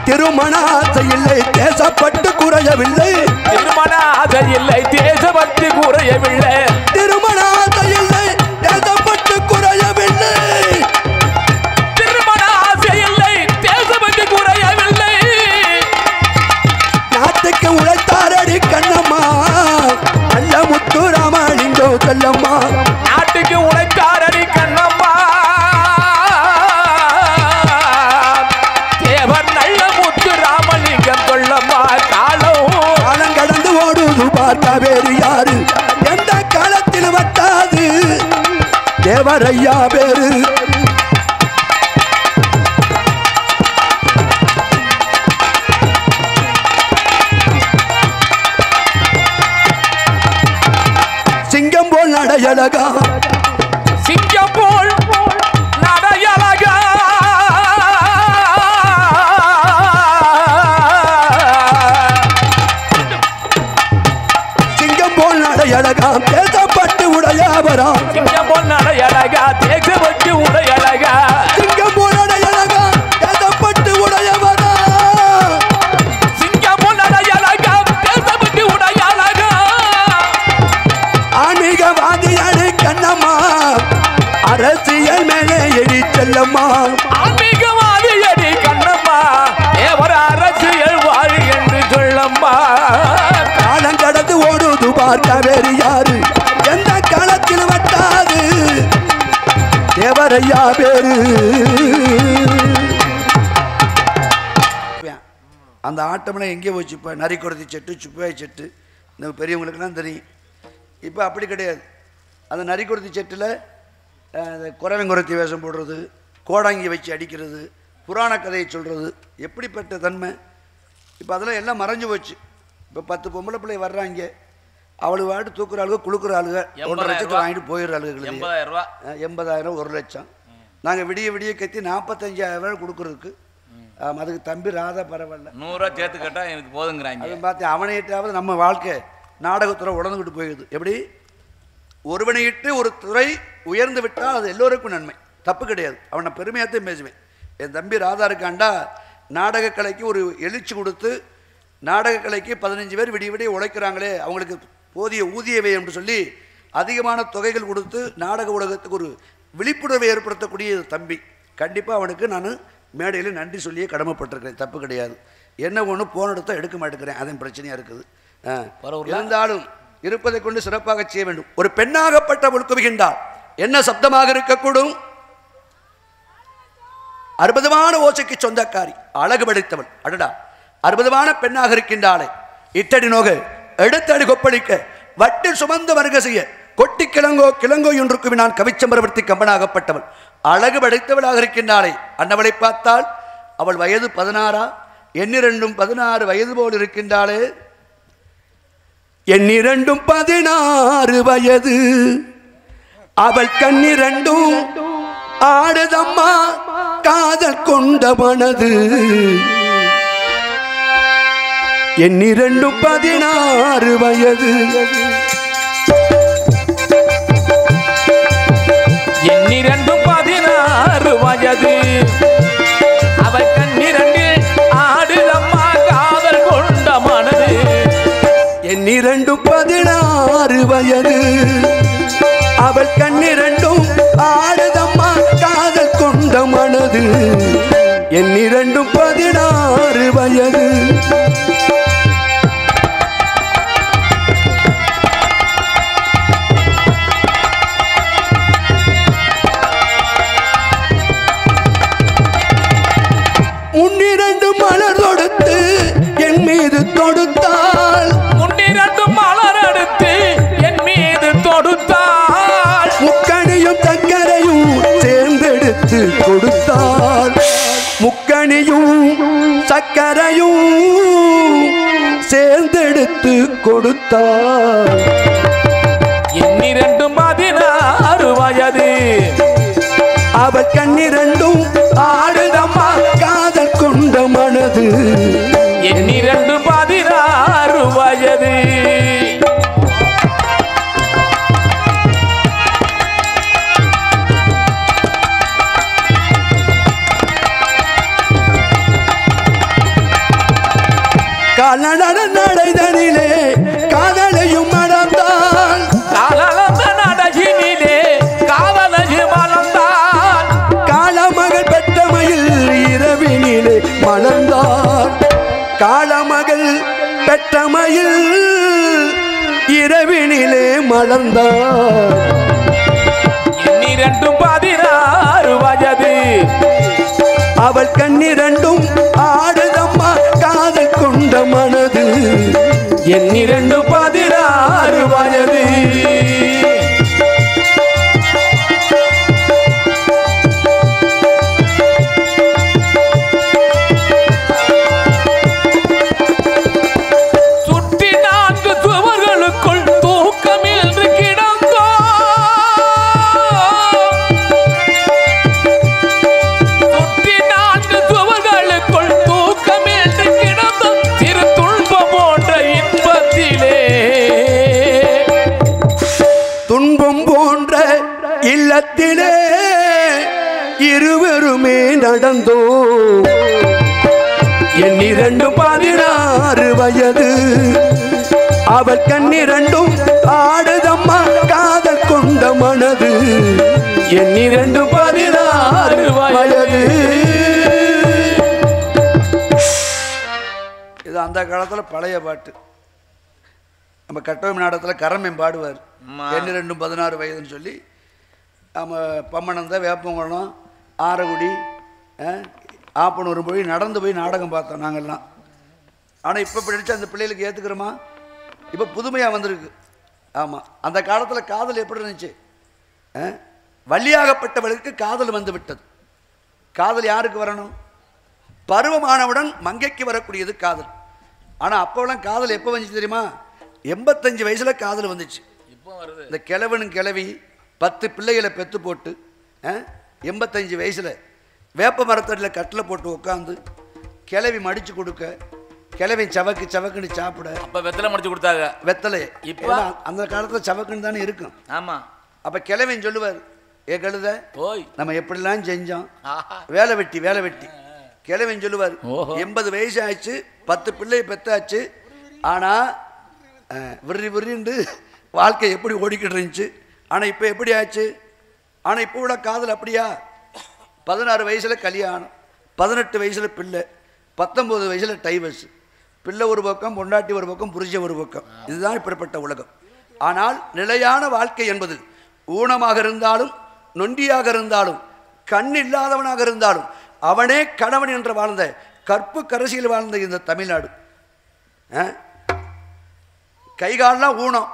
திருமண ஆசை இல்லை, தேசப்பட்டு குறைய ஆசை இல்லை தேசபக்தி குறையவில்லை திருமண ஆசை இல்லை தேசப்பட்டு குறையவில்லை திருமண ஆசை இல்லை தேசபக்தி குறையவில்லை நாட்டுக்கு உழைத்தாரடி கண்ணம்மா நல்ல முத்து ராமலிங்கோ கல்லம்மா நாட்டுக்கு உழைத்தாரடி கண்ணம்மா தேவர் நல்ல முத்து ராமலிங்கம் கொள்ளம்மா காலம் கடந்து ஓடுது பார்த்தா வேறு யாரு எந்த காலத்தில் வட்டாது தேவரையா பேரு சிங்கம் போல் நடையழகா சிங்கம் போல் நடையழகா அழகா தேசப்பட்டு உடையவரா சிங்கம் போல் நடையழகா தேசப்பட்டு உடையழகா சிங்கம் போல் நடையழகா தேசப்பட்டு உடையவரா சிங்கம் போல் நடையழகா தேசப்பட்டு உடையழகா ஆன்மீகவாதியாடு கண்ணம்மா அரசியல் மேலே எடி செல்லம்மா ஆன்மீகவாதியடி கண்ணம்மா தேவர அரசியல் வாழி என்று சொல்லம்மா காலம் கடந்து ஓடுது பார்க்க வேறு யாரு எந்த காலத்தில் வட்டாது தேவரையா பேரு அந்த ஆட்டம்லாம் எங்கே போச்சு இப்போ நரிக்குறத்தி செட்டு சுப்பாய் செட்டு இந்த பெரியவங்களுக்குலாம் தெரியும் இப்போ அப்படி கிடையாது அந்த நரிக்குறத்தி செட்டில் குறவங்குறத்தி வேஷம் போடுறது கோடாங்கி வச்சு அடிக்கிறது புராண கதையை சொல்கிறது எப்படிப்பட்ட தன்மை இப்போ அதெல்லாம் எல்லாம் மறைஞ்சு போச்சு இப்போ 10 பொம்பளை பிள்ளை வர்றாங்க அவளுக்கு வாட்டு தூக்குற ஆளுங்க குளுக்குற ஆளுங்க 1.5 லட்சத்தை வாங்கிட்டு போயிடுற ஆளுங்களுக்கு 80,000 1 லட்சம் நாங்கள் விடிய விடிய கத்தி 45,000 கொடுக்குறதுக்கு அதுக்கு தம்பி ராதா பரவாயில்ல 100 சேர்த்து கேட்டால் எனக்கு போதுங்கிறாங்க அதை பார்த்து அவனையிட்டாவது நம்ம வாழ்க்கை நாடகத்துறை உடந்துக்கிட்டு போயிடுது எப்படி ஒருவனையிட்டு ஒரு துறை உயர்ந்து விட்டால் அது எல்லோருக்கும் நன்மை தப்பு கிடையாது அவனை பெருமையாகத்தான் பேசுவேன் என் தம்பி ராதா இருக்காண்டா நாடகக்கலைக்கு ஒரு எழுச்சி கொடுத்து நாடகக்கலைக்கு 15 பேர் விடிய விடிய உழைக்கிறாங்களே அவங்களுக்கு போதிய ஊதியவை என்று சொல்லி அதிகமான தொகைகள் கொடுத்து நாடக உலகத்துக்கு ஒரு விழிப்புணர்வை ஏற்படுத்தக்கூடிய தம்பி கண்டிப்பாக அவனுக்கு நான் மேடையில் நன்றி சொல்லியே கடமைப்பட்டிருக்கிறேன் தப்பு கிடையாது என்ன ஒன்று போன எடுத்தால் எடுக்க மாட்டேங்கிறேன் அதன் பிரச்சனையாக இருக்குது இருந்தாலும் இருப்பதை கொண்டு சிறப்பாக செய்ய வேண்டும் ஒரு பெண்ணாகப்பட்டவள் குவிகின்றாள் என்ன சப்தமாக இருக்கக்கூடும் அற்புதமான ஓசைக்கு சொந்தக்காரி அழகு படைத்தவள் அடடா அற்புதமான பெண்ணாக இருக்கின்றாளே இட்டடி நோக எடுத்தடி கொப்பளிக்க வட்டில் சுமந்து வருக செய்ய கொட்டி கிழங்கோ என்றுக்கு நான் கவிச்சம்பரவர்த்தி கம்பனாகப்பட்டவள் அழகு படைத்தவளாக இருக்கின்றாளே அன்னவளை பார்த்தால் அவள் வயது 16 எண்ணிரண்டும் 16 வயது போல் இருக்கின்றாளே எண்ணிரண்டும் 16 வயது அவள் கண்ணிரண்டும் ஆடுதம்மா காதல் கொண்ட மனது எண்ணிரண்டும் 16 வயது எண்ணிரண்டும் 16 வயது அவள் கண்ணிரண்டில் ஆடுதம்மா காதல் கொண்ட மனது எண்ணிரண்டும் 16 வயது அவள் கண்ணிரண்டும் ஆடுதம்மா காதல் கொண்ட மனது எண்ணிரண்டும் 16 வயது முன்னிரண்டு மலர் தொடுத்து என் மீது தொடுத்தாள் முன்னிரண்டு மலர் எடுத்து என் மீது தொடுத்தாள் முக்கணியும் சக்கரையும் சேர்ந்தெடுத்து கொடுத்தாள் முக்கணியும் சக்கரையும் சேர்ந்தெடுத்து கொடுத்தாள் எண்ணிரண்டும் 16 வயது அவள் கண்ணிரண்டும் ஆடுதம்மா காதல் கொண்ட மனது எண்ணிரண்டும் 16 வயது கால நடைதனிலே காதல் மலர்ந்தார். எண்ணிரண்டும் 16 வயது அவள் கண்ணிரண்டும் ஆடுதம்மா காதல் கொண்ட மனது. எண்ணிரண்டும் 16 வயது சுற்றி 4 சுவர்களுக்குள் தூக்கமின்றி கிடந்தோ. சுற்றி 4 சுவர்களுக்குள் தூக்கமின்றி கிடந்தோ. சிறு துன்பம் போன்ற இன்பத்திலே துன்பம் போன்ற இல்லத்திலே இருவருமே நடந்தோ. எண்ணிரண்டும் 16 வயது அவள் கண்ணிரண்டும் ஆடுதம்மா காதல் கொண்ட மனது. எண்ணிரண்டும் 16 வயது. இது அந்த காலத்துல பழைய பாட்டு. நம்ம கட்டோம் நாடகத்தில் கரம்பன் பாடுவார். எண்ணிரண்டும் 16 வயதுன்னு சொல்லி நம்ம பம்மனந்த வேப்பங்குளம் ஆரகுடி ஆப்பனூர் போய் நடந்து போய் நாடகம் பார்த்தோம் நாங்கள்லாம். ஆனால் இப்போ படித்து அந்த பிள்ளைகளுக்கு ஏற்றுக்கிறோமா? இப்போ புதுமையாக வந்திருக்கு. ஆமாம், அந்த காலத்தில் காதல் எப்படி இருந்துச்சு? வள்ளியாகப்பட்டவளுக்கு காதல் வந்து விட்டது. காதல் யாருக்கு வரணும்? பருவமானவுடன் மங்கைக்கு வரக்கூடியது காதல். ஆனால் அப்போலாம் காதல் எப்போ வந்துச்சு தெரியுமா? 85 வயசில் காதல் வந்துச்சு. இந்த கிழவனும் கிழவி 10 பிள்ளைகளை பெற்று போட்டு 85 வயசில் வேப்ப மரத்தடியில் கட்டில் போட்டு உட்காந்து கிழவி மடித்து கொடுக்க, கிழவி சவக்கு சவக்குன்னு சாப்பிட. அப்போ வெத்தலை மடிச்சு கொடுத்தாங்க. வெத்தலை இப்போ அந்த காலத்தில் சவக்குன்னு தானே இருக்கும். ஆமாம். அப்போ கிழவின் சொல்லுவார், ஏ கழுத போய் நம்ம எப்படிலாம் செஞ்சோம், வேலை வெட்டி வேலை வெட்டி. கிழவின் சொல்லுவார், 80 வயசு ஆச்சு, 10 பிள்ளையை பெற்றாச்சு, ஆனால் விரி விரிண்டு வாழ்க்கை எப்படி ஓடிக்கிட்டு இருந்துச்சு. ஆனால் இப்போ எப்படி ஆச்சு? ஆனால் இப்போ விட காதல் அப்படியா? 16 வயசில் கல்யாணம், 18 வயசில் பிள்ளை, 19 வயசில் டைவர்ஸ். பிள்ளை ஒரு பக்கம், பொண்டாட்டி ஒரு பக்கம், புருஷன் ஒரு பக்கம். இதுதான் இப்படிப்பட்ட உலகம். ஆனால் நிலையான வாழ்க்கை என்பது ஊனமாக இருந்தாலும், நொண்டியாக இருந்தாலும், கண் இல்லாதவனாக இருந்தாலும், அவனே கணவன் என்று வாழ்ந்த கற்பு கரசியில் வாழ்ந்த இந்த தமிழ்நாடு. கைகாலெலாம் ஊனம்,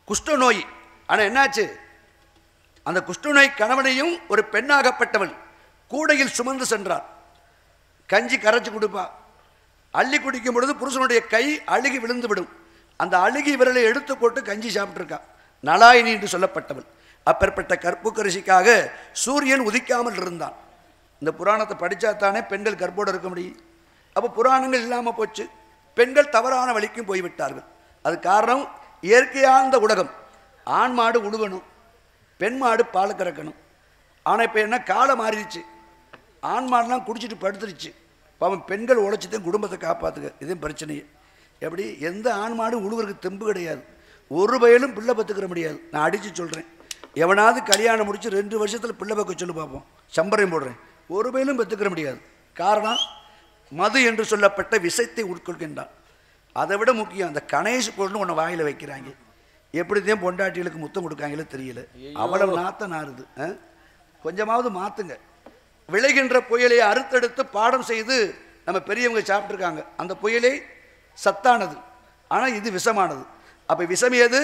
குஷ்டநோய். ஆனால் என்னாச்சு? அந்த குஷ்டநோய் கணவனையும் ஒரு பெண்ணாகப்பட்டவள் கூடையில் சுமந்து சென்றார். கஞ்சி கரைச்சி கொடுப்பா. அள்ளி குடிக்கும் பொழுது புருஷனுடைய கை அழுகி விழுந்து விடும். அந்த அழுகி விரலை எடுத்து போட்டு கஞ்சி சாப்பிட்டுருக்கா. நலாயினி என்று சொல்லப்பட்டவள். அப்பேற்பட்ட கற்புக்கரிசிக்காக சூரியன் உதிக்காமல் இருந்தான். இந்த புராணத்தை படித்தா தானே பெண்கள் கற்போடு இருக்க முடியும். அப்போ புராணங்கள் இல்லாமல் போச்சு. பெண்கள் தவறான வழிக்கும் போய்விட்டார்கள். அது காரணம் இயற்கையார்ந்த உலகம். ஆண் மாடு உழுவணும், பெண் மாடு பால் கறக்கணும். ஆனால் இப்போ என்ன, காலம் மாறிடுச்சு. ஆண் மாடுலாம் குடிச்சிட்டு படுத்துருச்சு. பாவம் பெண்கள் உழைச்சிதான் குடும்பத்தை காப்பாற்றுங்க. இதுவும் பிரச்சனையே. எப்படி? எந்த ஆண் மாடு உழுவருக்கு தெம்பு கிடையாது. ஒரு வயலும் பிள்ளை பத்துக்கிற முடியாது. நான் அடித்து சொல்கிறேன், எவனாவது கல்யாணம் முடிச்சு 2 வருஷத்தில் பிள்ளை பக்க சொல்லி பார்ப்போம், சம்பரையும் போடுறேன். ஒரு வயலும் பெற்றுக்கிற முடியாது. காரணம், மது என்று சொல்லப்பட்ட விஷத்தை உட்கொள்கின்றான். அதை விட முக்கியம், அந்த கணேஷ் பொருள்னு ஒன்று வாயில் வைக்கிறாங்க. எப்படித்தான் பொண்டாட்டிகளுக்கு முத்தம் கொடுக்காங்களே தெரியல. அவ்வளவு நாத்த நாறுது. கொஞ்சமாவது மாற்றுங்க. விளைகின்ற புயலை அறுத்தெடுத்து பாடம் செய்து நம்ம பெரியவங்க சாப்பிட்ருக்காங்க. அந்த புயலே சத்தானது, ஆனால் இது விஷமானது. அப்போ விஷம் எது,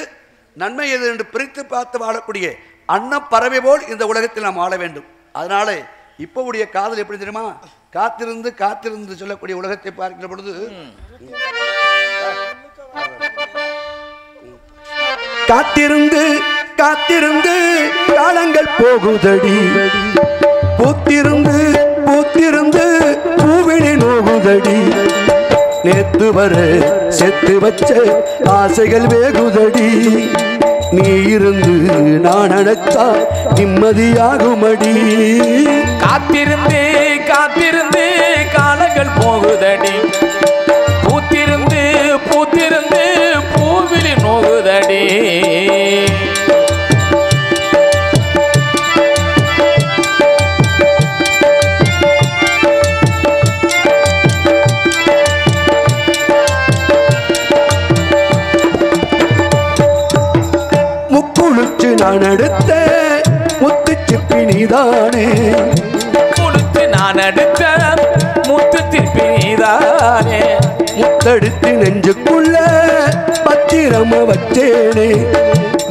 நன்மை எது என்று பிரித்து பார்த்து வாழக்கூடிய அன்னப்பறவை போல் இந்த உலகத்தில் நாம் வாழ வேண்டும். அதனால இப்போ உடைய காதல் எப்படி தெரியுமா? காத்திருந்து காத்திருந்து சொல்லக்கூடிய உலகத்தை பார்க்கிற பொழுது, காத்திருந்து காத்திருந்து காலங்கள் போகுதடி, பூத்திருந்து பூத்திருந்து பூவிழி நோகுதடி, நேத்து வர செத்து வச்ச ஆசைகள் வேகுதடி, நீ இருந்து நான் அணைச்சா நிம்மதியாகுமடி. காத்திருந்து காத்திருந்து காலங்கள் போகுதடி, பூத்திருந்து பூத்திருந்து பூவிழி நோகுதடி. நான் எடுத்த முத்து சிப்பி நீதானே முழுத்து நான் எடுத்த முத்து சிப்பி நீதானே முத்தெடுத்து நெஞ்சுக்குள்ள பத்திரம வச்சேனே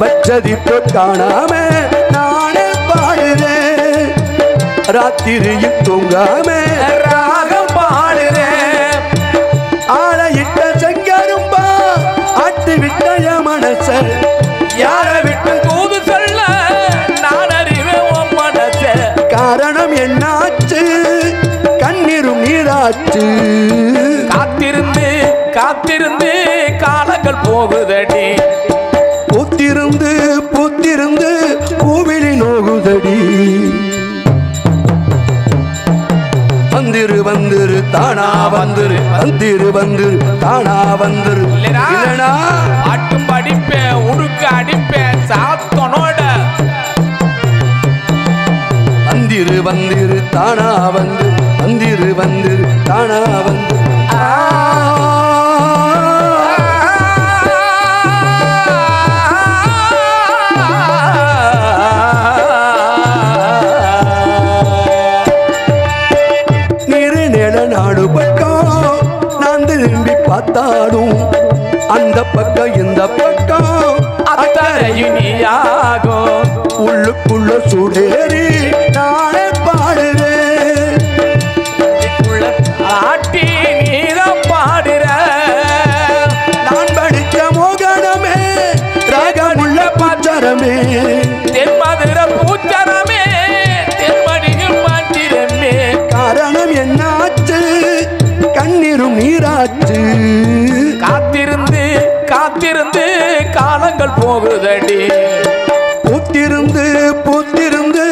வச்சதிப்ப காணாம நானே பாடுறேன் ராத்திரியில் தூங்காம ராகம் பாடுறேன் ஆளையிட்ட செங்கரும்பா ஆட்டு விட்ட மனச யார விட்டு தூது சொல்ல நான் அறிவேன் உன் மனச காரணம் என்னாச்சு கண்ணீரும் நீராச்சு காத்திருந்து காத்திருந்து காலங்கள் போகுதடி பூத்திருந்து பூத்திருந்து பூவிழி நோகுதடி வந்திரு வந்திரு தானா வந்திரு வந்திரு வந்திரு தானா வந்திரு இல்லனா பாட்டும் படிப்பேன் உடுக்க அடிப்பேன் சாத்தனோட வந்திரு வந்திரு தானா வந்து வந்திரு வந்திரு தானா வந்து நீரு நில நாடு பக்கம் நான் திரும்பி பார்த்தாலும் அந்த பக்கம் இந்த பக்கம் அத்தரையும் நீயாகும் உள்ளுக்குள்ள சுடேறி நானே பாடுறேன் ஆட்டி நீதான் பாடுற நான் படித்த மோகனமே ராகமுள்ள பாச்சரமே தென்மதுர பூச்சரமே தென்மடியும் மாட்டிரமே காரணம் என்னாச்சு கண்ணீரும் நீராச்சு காத்திருந்து காத்திருந்து காலங்கள் போகுதடி பூத்திருந்து பூத்திருந்து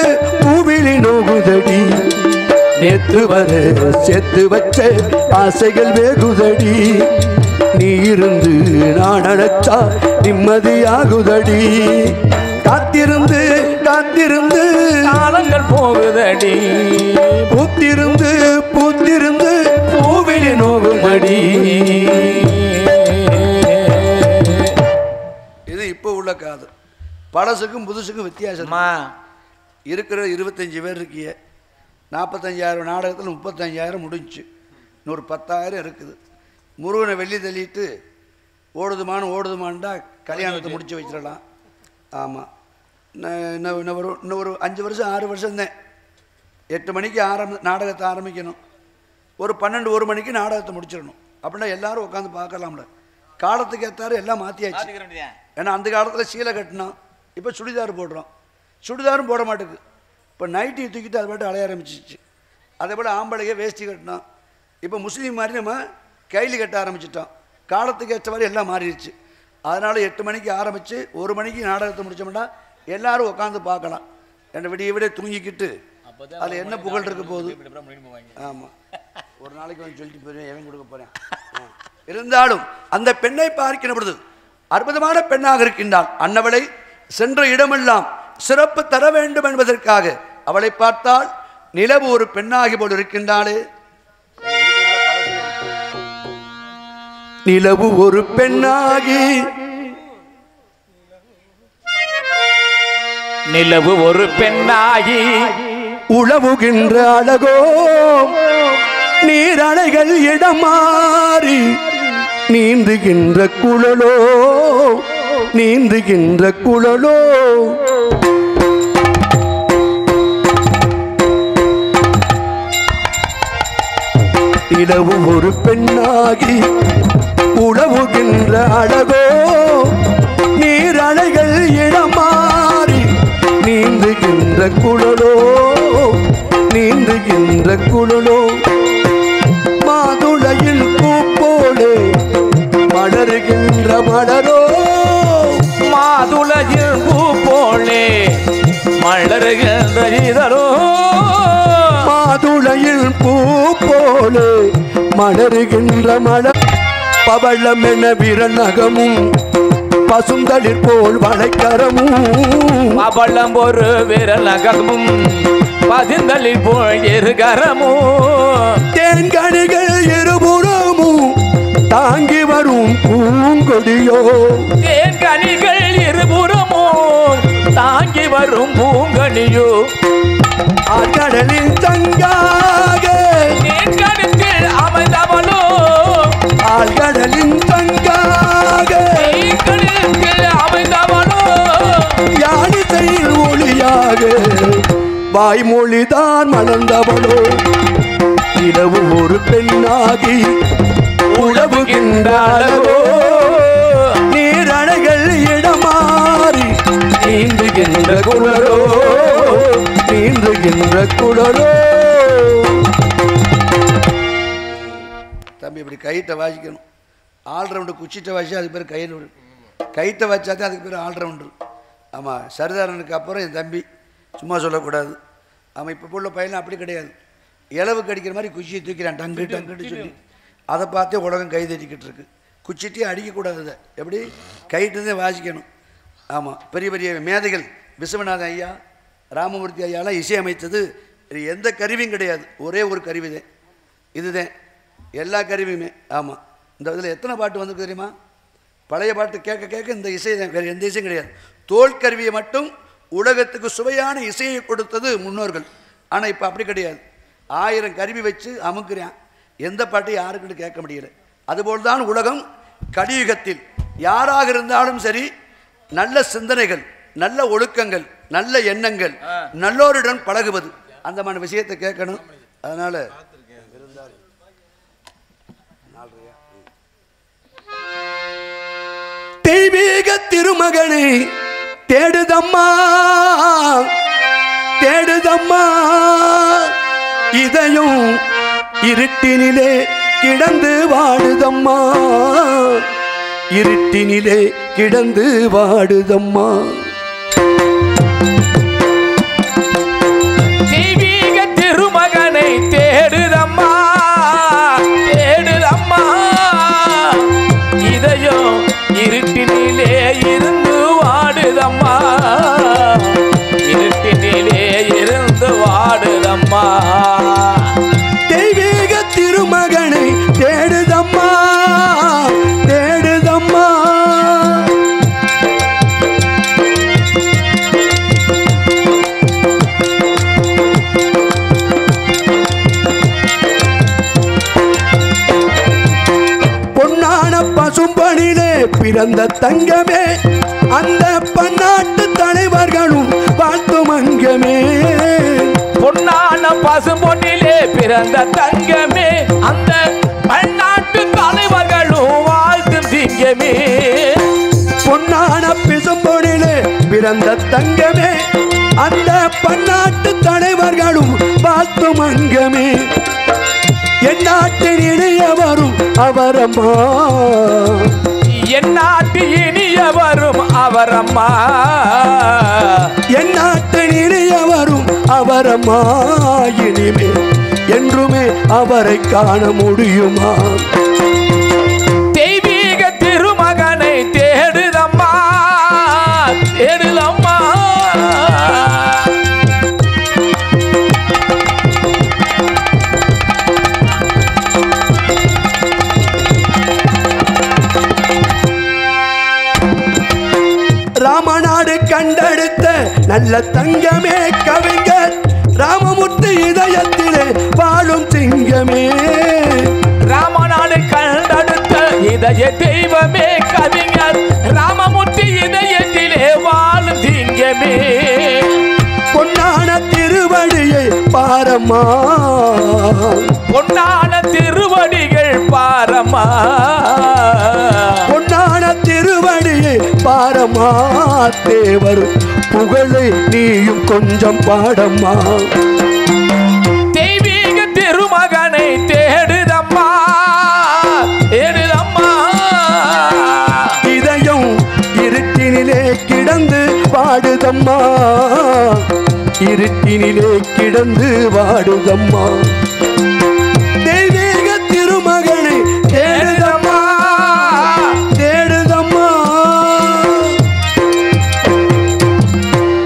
பூவிழி நோகுதடி நேத்து வர சேர்த்து வச்ச ஆசைகள் வேகுதடி நீ இருந்து நான் அழைச்சா நிம்மதியாகுதடி காத்திருந்து காத்திருந்து காலங்கள் போகுதடி பூத்திருந்து பூத்திருந்து பூவிழி நோகுதடி இது இப்போ உள்ள காதல் பழசுக்கும் புதுசுக்கும் வித்தியாசம் இருக்கிற 25 பேர் இருக்கிய 45,000 நாடகத்தில் 35,000 முடிஞ்சு இன்னொரு 10,000 இருக்குது முருகனை வெள்ளி தள்ளிட்டு ஓடுதுமான்டா கல்யாணத்தை முடிச்சு வச்சிடலாம் ஆமாம் இன்னும் ஒரு 5 வருஷம் 6 வருஷம் தான் 8 மணிக்கு நாடகத்தை ஆரம்பிக்கணும் ஒரு 12-1 மணிக்கு நாடகத்தை முடிச்சிடணும் அப்படின்னா எல்லாரும் உட்காந்து பார்க்கலாம்ல காலத்துக்கு ஏற்றாரு எல்லாம் மாற்றியாச்சு ஏன்னா அந்த காலத்தில் சீலை கட்டினோம் இப்போ சுடிதார் போடுறோம் சுடிதாரும் போட மாட்டேங்குது இப்போ நைட்டி தூக்கிட்டு அது பாட்டு அலைய ஆரம்பிச்சிச்சு அதே போல் ஆம்பளையே வேஷ்டி கட்டினோம் இப்போ முஸ்லீம் மாதிரி நம்ம கைலி கட்ட ஆரம்பிச்சிட்டோம் காலத்துக்கு ஏற்ற மாதிரி எல்லாம் மாறிடுச்சு அதனால் 8 மணிக்கு ஆரம்பித்து 1 மணிக்கு நாடகத்தை முடித்தோம்னா எல்லோரும் உட்காந்து பார்க்கலாம் என்னை விடிய தூங்கிக்கிட்டு அதில் என்ன புகழ் இருக்க போகுது ஆமாம் ஒரு நாளைக்கு வந்து சொல்லிட்டு போகிறேன் எவன் கொடுக்க போகிறேன் இருந்தாலும் அந்த பெண்ணை பார்க்கிற பொழுது அற்புதமான பெண்ணாக இருக்கின்றாள் அன்னவளை சென்ற இடமெல்லாம் சிறப்பு தர வேண்டும் என்பதற்காக அவளை பார்த்தால் நிலவு ஒரு பெண்ணாகி போல் இருக்கின்றாளே நிலவு ஒரு பெண்ணாகி நிலவு ஒரு பெண்ணாகி உழவுகின்ற அழகோ நீரணைகள் இடம் மாறி நீந்துகின்ற குழலோ நீந்துகின்ற குழலோ நிலவு ஒரு பெண்ணாகி உழவுகின்ற அழகோ நீரணைகள் இடம் மாறி நீந்துகின்ற குழலோ நீந்துகின்ற குழலோ மாதுளையில் பூ போலே மலருகின்ற மலரோ மாதுளையில் பூ போலே மலருகின்ற இதழோ மாதுளையில் பூ போலே மலருகின்ற மலர் பவளம் என விரல் நகமும் பசுந்தளிர் போல் வளைக்கரமும் பவளம் ஒரு விரல் நகமும் பதிந்தளிர் போல் இருகரமும் தேன்கனிகள் இருபுறமும் தாங்கி வரும் பூங்கொடியோ தேன்கனிகள் இருபுறமும் தாங்கி வரும் பூங்கனியோ ஆழ்கடலில் தங்காக கருத்தில் அமைந்தவளோ ஆழ்கடலின் தங்காக கருத்தில் அமைந்தவளோ யாழிசையில் ஒளியாக வாய்மொழிதான் மலர்ந்தவளோ இரவு ஒரு பெண்ணாகி உழவுகின்றாளோ நீரணைகள் இடமாறி நீந்துகின்ற குழலோ நீந்துகின்ற குழலோ. தம்பி இப்படி கைட்டை வாசிக்கணும். ஆல்ரவுண்டு குச்சிட்ட வாசி அதுக்கு பேர் கையில் கைட்டை வச்சாதான் அதுக்கு பேர் ஆல்ரவுண்டு. ஆமாம், சரிதாரனுக்கு அப்புறம் என் தம்பி சும்மா சொல்லக்கூடாது. ஆமாம், இப்போ உள்ள பையன் அப்படி கிடையாது. இலவுக்கு அடிக்கிற மாதிரி குச்சியை தூக்கிறான் டங்கு டங்குன்னு சொல்லி அதை பார்த்தே உலகம் கை தட்டிக்கிட்டு இருக்கு. குச்சிட்டையும் அடிக்கக்கூடாது. அதை எப்படி கைட்டுதான் வாசிக்கணும். ஆமாம், பெரிய பெரிய மேதைகள் விஸ்வநாதன் ஐயா, ராமமூர்த்தி ஐயாலாம் இசையமைத்தது எந்த கருவியும் கிடையாது. ஒரே ஒரு கருவி தான், இதுதான் எல்லா கருவியுமே. ஆமாம், இந்த இதில் எத்தனை பாட்டு வந்துருக்கு தெரியுமா? பழைய பாட்டு கேட்க கேட்க இந்த இசை தான், வேறு எந்த இசையும் கிடையாது. தோல் கருவியை மட்டும் உலகத்துக்கு சுவையான இசையை கொடுத்தது முன்னோர்கள். ஆனால் இப்போ அப்படி கிடையாது. 1000 கருவி வச்சு அமுக்குறான், எந்த பாட்டையும் யாருக்குன்னு கேட்க முடியல. அதுபோல்தான் உலகம் கலியுகத்தில் யாராக இருந்தாலும் சரி, நல்ல சிந்தனைகள், நல்ல ஒழுக்கங்கள், நல்ல எண்ணங்கள், நல்லோருடன் பழகுவது, அந்த மாதிரி விஷயத்தை கேட்கணும். அதனால தெய்வீக திருமகனை தேடுதம்மா தேடுதம்மா இதையும் இருட்டினிலே கிடந்து வாடுதம்மா இருட்டினிலே கிடந்து வாடுதம்மா. தெய்வீக திருமகனை தேடுதம்மா தேடுதம்மா இதையும் இருட்டினிலே இருந்து வாடுதம்மா இருட்டினிலே இருந்து வாடுதம்மா. தெய்வீக திருமகனை தேடுதம்மா தேடுதம்மா. பொன்னான பசும்பொனிலே பிறந்த தங்கமே, அந்த பன்னாட்டு தலைவர்களும் வாழ்த்தும் அங்கமே. பொன்னான பசும்பொன்னிலே பிறந்த தங்கமே, அந்த பன்னாட்டு தலைவர்களும் வாழ்த்தும் திங்கமே. பொன்னான பசும்பொனிலே பிறந்த தங்கமே, அந்த பன்னாட்டு தலைவர்களும் வாழ்த்தும் அங்கமே. என் நாட்டின் இனியவரும் அவரம்மா என் நாட்டு இனியவரும் அவரம்மா என் நாட்டின் இனியவரும் அவரம்மா. இனிமே என்றுமே அவரை காண முடியுமா? தெய்வீக திருமகனை தேடுதம்மா தேடுதம்மா. ராமநாடு கண்டெடுத்த நல்ல தங்கமே கவிஞர் ராமமூர்த்தி இதயத்திலே வாழும் சிங்கமே. ராமநாடு கண்டெடுத்த இதய தெய்வமே கவிஞர் ராமமூர்த்தி இதயத்திலே வாழும் திங்கமே. பொன்னான திருவடியை பாரம்மா பொன்னான திருவடிகள் பாரம்மா பொன்னான திருவடியை பாரம்மா. தேவர் புகழை நீயும் கொஞ்சம் பாடம்மா. தெய்வீக திருமகனை தேடுதம்மா தேடுதம்மா. இதயம் இருட்டினிலே கிடந்து வாடுதம்மா இருட்டினிலே கிடந்து வாடுதம்மா.